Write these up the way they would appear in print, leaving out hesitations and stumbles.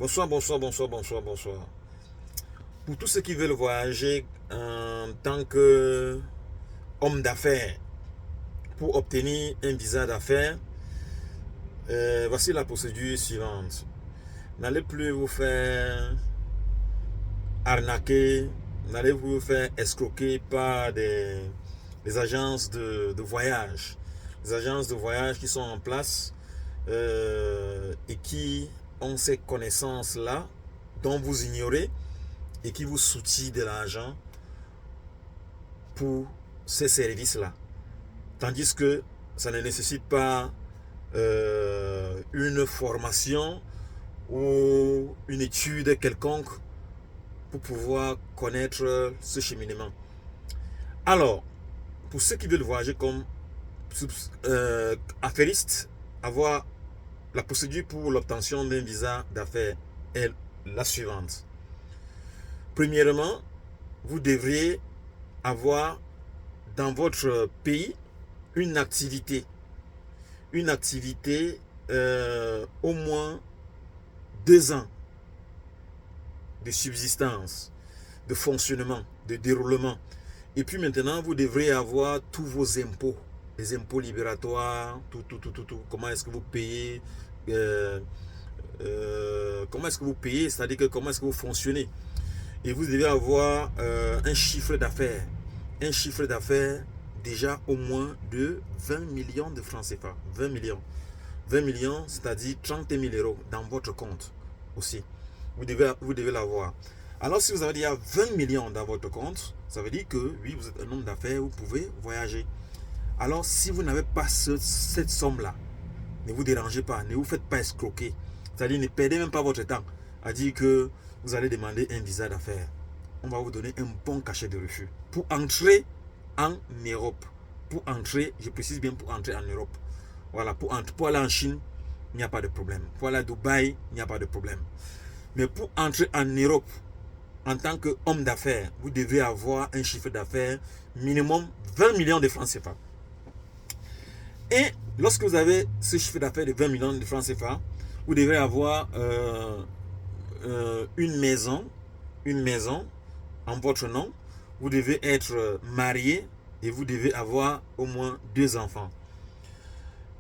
Bonsoir, bonsoir, bonsoir, bonsoir, bonsoir. Pour tous ceux qui veulent voyager en tant qu'homme d'affaires, pour obtenir un visa d'affaires, voici la procédure suivante. N'allez plus vous faire arnaquer, n'allez plus vous faire escroquer par des agences de voyage. Les agences de voyage qui sont en place et qui ont ces connaissances-là dont vous ignorez et qui vous soutient de l'argent pour ces services-là. Tandis que ça ne nécessite pas une formation ou une étude quelconque pour pouvoir connaître ce cheminement. Alors, pour ceux qui veulent voyager comme affairistes, avoir la procédure pour l'obtention d'un visa d'affaires est la suivante. Premièrement, vous devriez avoir dans votre pays une activité au moins 2 ans de subsistance, de fonctionnement, de déroulement. Et puis maintenant, vous devrez avoir tous vos impôts, les impôts libératoires, tout. Comment est-ce que vous payez, c'est-à-dire que comment est-ce que vous fonctionnez. Et vous devez avoir un chiffre d'affaires déjà au moins de 20 millions de francs CFA. 20 millions, c'est-à-dire 30 000 euros dans votre compte aussi. Vous devez l'avoir. Alors si vous avez déjà 20 millions dans votre compte, ça veut dire que oui, vous êtes un homme d'affaires, vous pouvez voyager. Alors si vous n'avez pas cette somme-là, ne vous dérangez pas, ne vous faites pas escroquer. C'est-à-dire ne perdez même pas votre temps à dire que vous allez demander un visa d'affaires. On va vous donner un bon cachet de refus pour entrer en Europe. Pour entrer, je précise bien pour entrer en Europe. Voilà, pour aller en Chine, il n'y a pas de problème. Pour aller à Dubaï, il n'y a pas de problème. Mais pour entrer en Europe, en tant qu'homme d'affaires, vous devez avoir un chiffre d'affaires minimum 20 millions de francs CFA. Et lorsque vous avez ce chiffre d'affaires de 20 millions de francs CFA, vous devez avoir une maison en votre nom. Vous devez être marié et vous devez avoir au moins 2 enfants.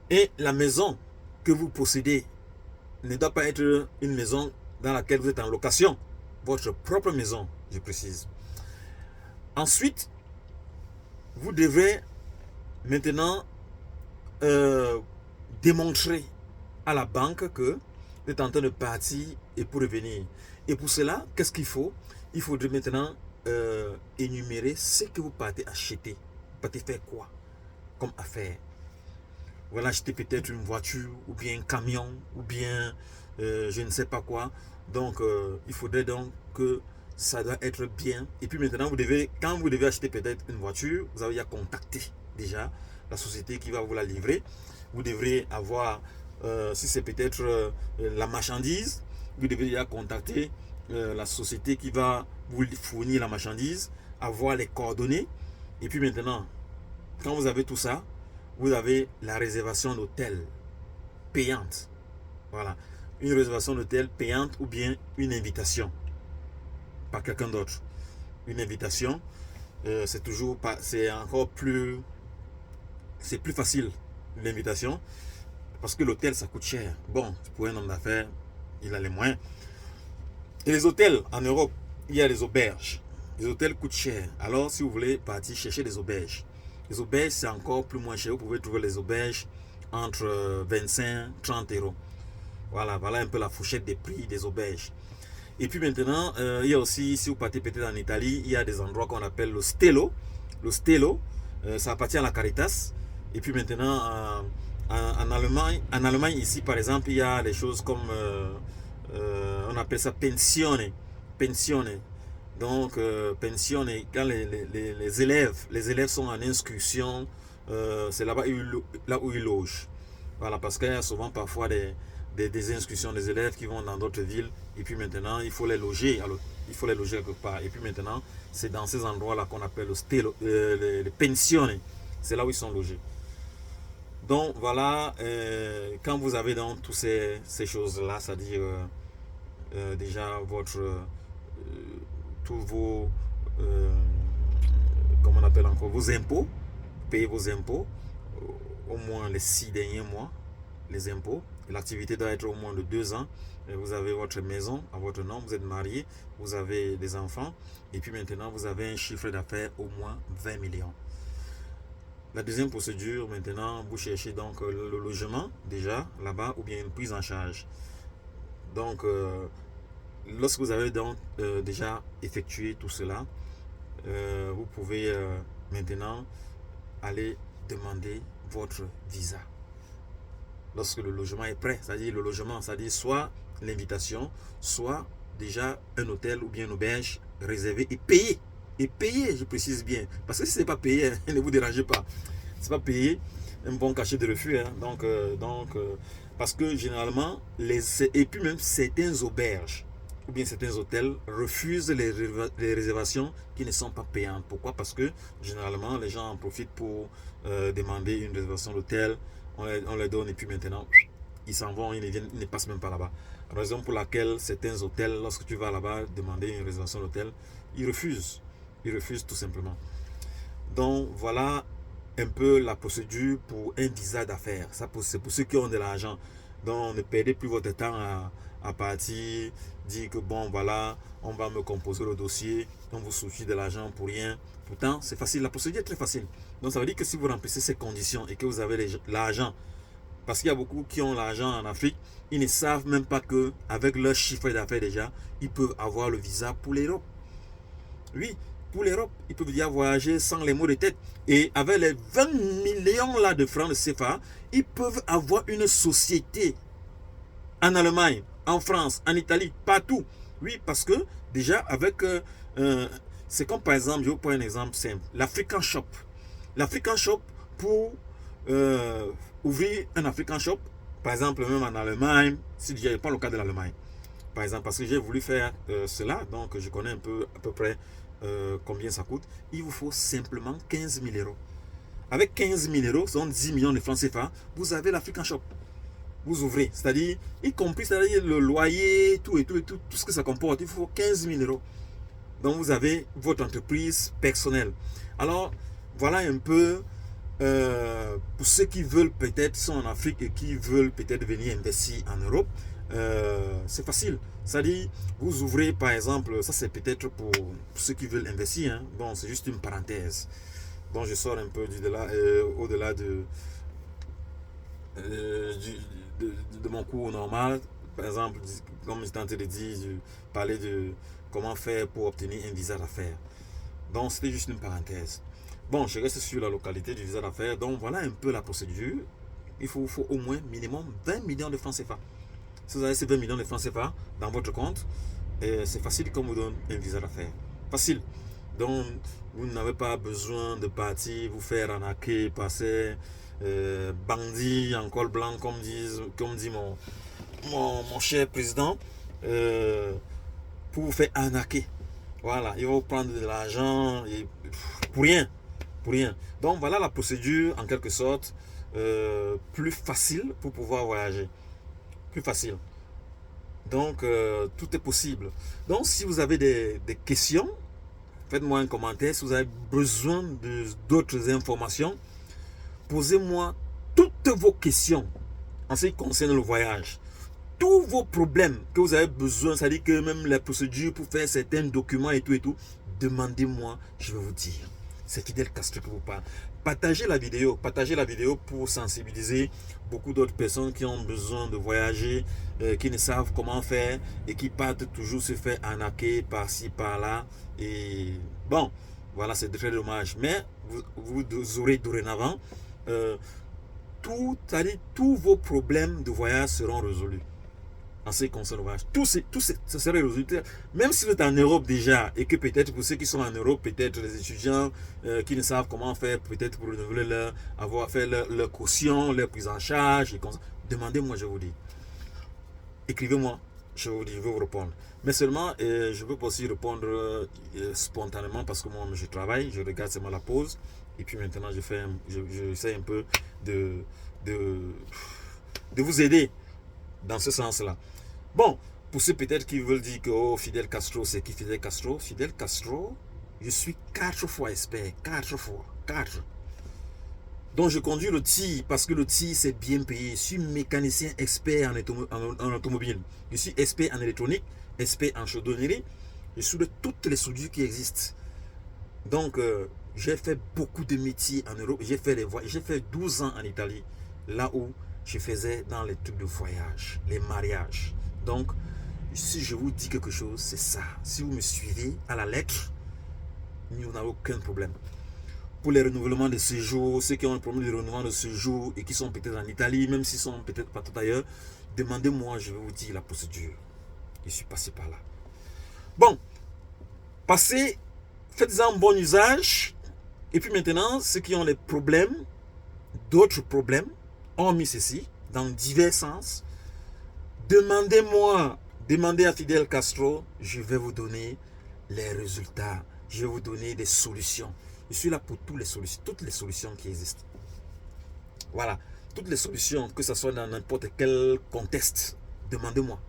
Et la maison que vous possédez ne doit pas être une maison dans laquelle vous êtes en location. Votre propre maison, je précise. Ensuite, vous devez maintenant démontrer à la banque que vous êtes en train de partir et pour revenir. Et pour cela, qu'est-ce qu'il faut? Il faudrait maintenant énumérer ce que vous partez acheter. Vous partez faire quoi comme affaire? Voilà, acheter peut-être une voiture, ou bien un camion, ou bien je ne sais pas quoi. Donc, il faudrait donc que ça doit être bien. Et puis maintenant, quand vous devez acheter peut-être une voiture, vous avez à contacter déjà la société qui va vous la livrer. Vous devrez avoir, si c'est peut-être la marchandise, vous devez déjà contacter la société qui va vous fournir la marchandise, avoir les coordonnées. Et puis maintenant, quand vous avez tout ça, vous avez la réservation d'hôtel payante. Voilà. Une réservation d'hôtel payante ou bien une invitation par quelqu'un d'autre. Une invitation, c'est toujours pas, c'est encore plus, c'est plus facile l'invitation parce que l'hôtel ça coûte cher. Bon, pour un homme d'affaires, il a les moyens. Et les hôtels en Europe, il y a les auberges. Les hôtels coûtent cher. Alors, si vous voulez partir chercher des auberges, les auberges c'est encore plus moins cher. Vous pouvez trouver les auberges entre 25 30 euros. Voilà un peu la fourchette des prix des auberges. Et puis maintenant, il y a aussi, si vous partez peut-être en Italie, il y a des endroits qu'on appelle le Stelo. Le Stelo, ça appartient à la Caritas. Et puis maintenant, en Allemagne, ici par exemple, il y a des choses comme, on appelle ça pensione. Pensione. Donc, pensione, quand les élèves sont en excursion, c'est là-bas où ils logent. Voilà, parce qu'il y a souvent parfois des excursions des élèves qui vont dans d'autres villes et puis maintenant il faut les loger. Alors, il faut les loger quelque part. Et puis maintenant, c'est dans ces endroits-là qu'on appelle les pensioni. C'est là où ils sont logés. Donc voilà, quand vous avez donc toutes ces choses-là, c'est-à-dire déjà tous vos, comment on appelle encore, vos impôts, payez vos impôts, au moins les 6 derniers mois, les impôts. L'activité doit être au moins de 2 ans. Vous avez votre maison à votre nom, vous êtes marié, vous avez des enfants, et puis maintenant vous avez un chiffre d'affaires au moins 20 millions. La deuxième procédure, maintenant, vous cherchez donc le logement déjà là-bas ou bien une prise en charge. Donc, lorsque vous avez donc déjà effectué tout cela, vous pouvez maintenant aller demander votre visa. Lorsque le logement est prêt, c'est-à-dire le logement, c'est-à-dire soit l'invitation, soit déjà un hôtel ou bien une auberge réservée et payé. Et payé, je précise bien. Parce que si ce n'est pas payé, ne vous dérangez pas. Ce n'est pas payé, un bon cachet de refus. Parce que généralement, et puis même certaines auberges ou bien certains hôtels refusent les réservations qui ne sont pas payantes. Pourquoi? Parce que généralement, les gens en profitent pour demander une réservation d'hôtel. On les donne et puis maintenant, ils s'en vont, ils ne passent même pas là-bas. Raison pour laquelle certains hôtels, lorsque tu vas là-bas demander une réservation d'hôtel, ils refusent. Ils refusent tout simplement. Donc voilà un peu la procédure pour un visa d'affaires. Ça, c'est pour ceux qui ont de l'argent. Donc ne perdez plus votre temps à partir, dire que bon voilà, on va me composer le dossier, on vous soucie de l'argent pour rien. Pourtant, c'est facile, la procédure est très facile. Donc ça veut dire que si vous remplissez ces conditions et que vous avez l'argent, parce qu'il y a beaucoup qui ont l'argent en Afrique, ils ne savent même pas qu'avec leur chiffre d'affaires déjà, ils peuvent avoir le visa pour l'Europe. Oui, pour l'Europe, ils peuvent déjà voyager sans les maux de tête. Et avec les 20 millions là de francs de CFA, ils peuvent avoir une société en Allemagne, en France, en Italie, partout. Oui, parce que déjà avec... c'est comme par exemple, je vous prends un exemple simple, l'African Shop. L'African Shop, pour ouvrir un African Shop, par exemple même en Allemagne, si je prends le cas de l'Allemagne, par exemple, parce que j'ai voulu faire cela, donc je connais un peu à peu près combien ça coûte, il vous faut simplement 15 000 euros. Avec 15 000 euros, ce sont 10 millions de francs CFA, vous avez l'African Shop. Vous ouvrez, c'est-à-dire, y compris c'est-à-dire le loyer, tout ce que ça comporte, il faut 15 000 euros. Donc vous avez votre entreprise personnelle. Alors, voilà un peu pour ceux qui veulent peut-être sont en Afrique et qui veulent peut-être venir investir en Europe. C'est facile. C'est-à-dire, vous ouvrez par exemple, ça c'est peut-être pour ceux qui veulent investir. Hein. Bon, c'est juste une parenthèse. Bon, je sors un peu au-delà de mon cours normal. Par exemple, comme je tentais de dire, je parlais de comment faire pour obtenir un visa d'affaires. Donc, c'était juste une parenthèse. Bon, je reste sur la localité du visa d'affaires. Donc, voilà un peu la procédure. Il faut au moins minimum 20 millions de francs CFA. Si vous avez ces 20 millions de francs CFA dans votre compte, c'est facile qu'on vous donne un visa d'affaires. Facile. Donc, vous n'avez pas besoin de partir, vous faire arnaquer, passer bandit en col blanc, comme dit mon cher président, pour vous faire arnaquer. Voilà, ils vont prendre de l'argent pour rien. Pour rien. Donc, voilà la procédure, en quelque sorte, plus facile pour pouvoir voyager. Plus facile. Donc, tout est possible. Donc, si vous avez des questions, faites-moi un commentaire. Si vous avez besoin d'autres informations, posez-moi toutes vos questions en ce qui concerne le voyage. Tous vos problèmes que vous avez besoin, c'est-à-dire que même la procédure pour faire certains documents et tout, demandez-moi, je vais vous dire. C'est Fidel Castro qui vous parle. Partagez la vidéo pour sensibiliser beaucoup d'autres personnes qui ont besoin de voyager, qui ne savent comment faire et qui partent toujours se faire arnaquer par-ci, par-là. Et bon, voilà, c'est très dommage. Mais vous aurez dorénavant, tous vos problèmes de voyage seront résolus. En ce qui concerne le voyage, ça serait résolu. Même si vous êtes en Europe déjà, et que peut-être pour ceux qui sont en Europe, peut-être les étudiants qui ne savent comment faire, peut-être pour renouveler avoir fait leur caution, leur prise en charge, demandez-moi, je vous dis. Écrivez-moi, je vais vous répondre. Mais seulement, je peux pas aussi répondre spontanément parce que moi, je travaille, je regarde seulement la pause, et puis maintenant, j'essaie un peu de vous aider dans ce sens-là. Bon, Pour ceux peut-être qui veulent dire que oh, Fidel Castro, c'est qui Fidel Castro? Fidel Castro, je suis 4 fois expert. 4 fois. 4. Donc je conduis le tir parce que le tir c'est bien payé. Je suis mécanicien expert en automobile. Je suis expert en électronique, expert en chaudronnerie. Je suis de toutes les soudures qui existent. Donc j'ai fait beaucoup de métiers en Europe. J'ai fait 12 ans en Italie, là où je faisais dans les trucs de voyage, les mariages. Donc si je vous dis quelque chose, c'est ça. Si vous me suivez à la lettre, nous n'avons aucun problème. Pour les renouvellements de séjour, ceux qui ont un problème de renouvellement de séjour et qui sont peut-être en Italie, même s'ils sont peut-être partout ailleurs, demandez-moi, je vais vous dire la procédure. Je suis passé par là. Bon, faites-en bon usage. Et puis maintenant, ceux qui ont des problèmes, d'autres problèmes, ont mis ceci dans divers sens. Demandez à Fidel Castro, je vais vous donner les résultats. Je vais vous donner des solutions. Je suis là pour toutes les solutions qui existent. Voilà, toutes les solutions, que ce soit dans n'importe quel contexte, demandez-moi.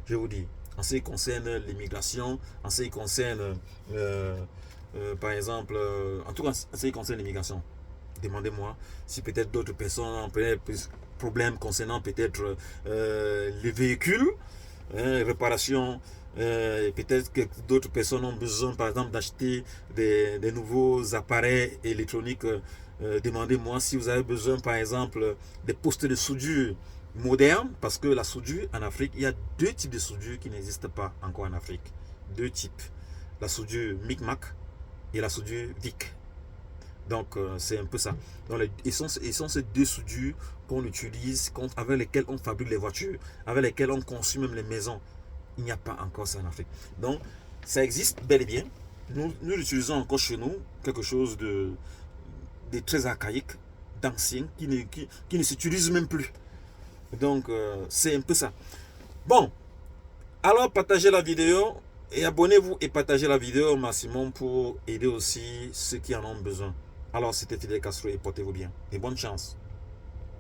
Je vous dis, en ce qui concerne l'immigration, en ce qui concerne, par exemple, en tout cas, en ce qui concerne l'immigration, demandez-moi. Si peut-être d'autres personnes ont problème concernant peut-être les véhicules, réparation, peut-être que d'autres personnes ont besoin par exemple d'acheter des nouveaux appareils électroniques. Demandez-moi si vous avez besoin par exemple des postes de soudure modernes, parce que la soudure en Afrique, il y a 2 types de soudure qui n'existent pas encore en Afrique. 2 types, la soudure Micmac et la soudure Vic. Donc c'est un peu ça. Donc, ils sont ces 2 soudures qu'on utilise, avec lesquelles on fabrique les voitures, avec lesquelles on conçoit même les maisons. Il n'y a pas encore ça en Afrique. Donc ça existe bel et bien. Nous utilisons encore chez nous quelque chose de très archaïque, d'ancien, qui ne s'utilise même plus. Donc c'est un peu ça. Bon, alors partagez la vidéo et abonnez-vous et partagez la vidéo au maximum pour aider aussi ceux qui en ont besoin. Alors c'était Fidel Castro et portez-vous bien et bonne chance.